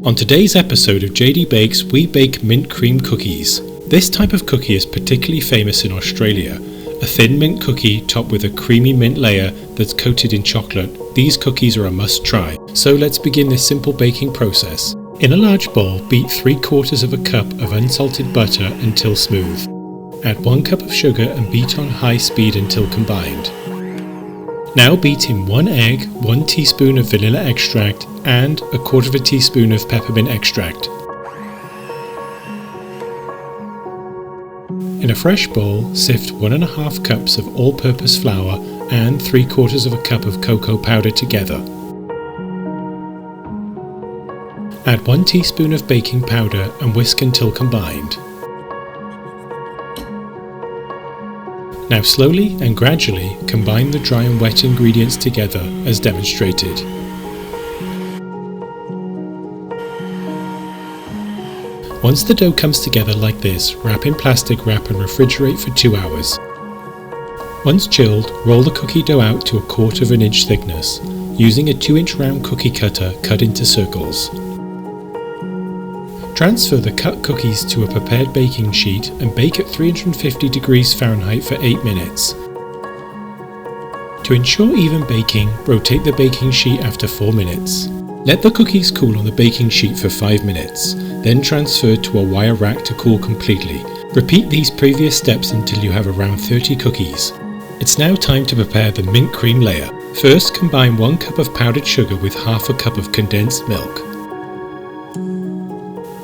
On today's episode of JD Bakes, we bake mint cream cookies. This type of cookie is particularly famous in Australia. A thin mint cookie topped with a creamy mint layer that's coated in chocolate. These cookies are a must try. So let's begin this simple baking process. In a large bowl, beat 3/4 of a cup of unsalted butter until smooth. Add 1 cup of sugar and beat on high speed until combined. Now beat in 1 egg, 1 teaspoon of vanilla extract and 1/4 teaspoon of peppermint extract. In a fresh bowl, sift 1½ cups of all-purpose flour and 3/4 cup of cocoa powder together. Add 1 teaspoon of baking powder and whisk until combined. Now slowly and gradually combine the dry and wet ingredients together as demonstrated. Once the dough comes together like this, wrap in plastic wrap and refrigerate for 2 hours. Once chilled, roll the cookie dough out to 1/4 inch thickness. Using a 2-inch round cookie cutter, cut into circles. Transfer the cut cookies to a prepared baking sheet and bake at 350 degrees Fahrenheit for 8 minutes. To ensure even baking, rotate the baking sheet after 4 minutes. Let the cookies cool on the baking sheet for 5 minutes, then transfer to a wire rack to cool completely. Repeat these previous steps until you have around 30 cookies. It's now time to prepare the mint cream layer. First, combine 1 cup of powdered sugar with ½ cup of condensed milk.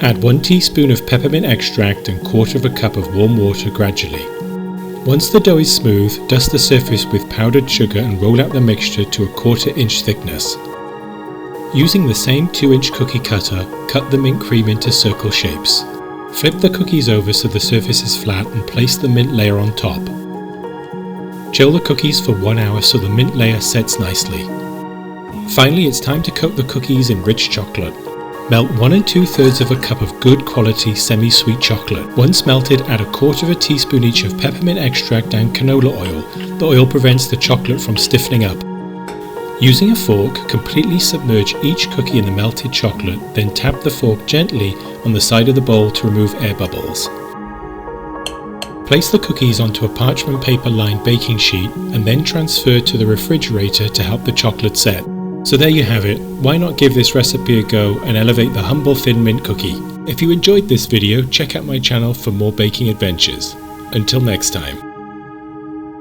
Add 1 teaspoon of peppermint extract and 1/4 cup of warm water gradually. Once the dough is smooth, dust the surface with powdered sugar and roll out the mixture to 1/4 inch thickness. Using the same 2-inch cookie cutter, cut the mint cream into circle shapes. Flip the cookies over so the surface is flat and place the mint layer on top. Chill the cookies for 1 hour so the mint layer sets nicely. Finally, it's time to coat the cookies in rich chocolate. Melt 1 2/3 cup of good quality semi-sweet chocolate. Once melted, add 1/4 teaspoon each of peppermint extract and canola oil. The oil prevents the chocolate from stiffening up. Using a fork, completely submerge each cookie in the melted chocolate, then tap the fork gently on the side of the bowl to remove air bubbles. Place the cookies onto a parchment paper lined baking sheet and then transfer to the refrigerator to help the chocolate set. So there you have it. Why not give this recipe a go and elevate the humble thin mint cookie? If you enjoyed this video, check out my channel for more baking adventures. Until next time.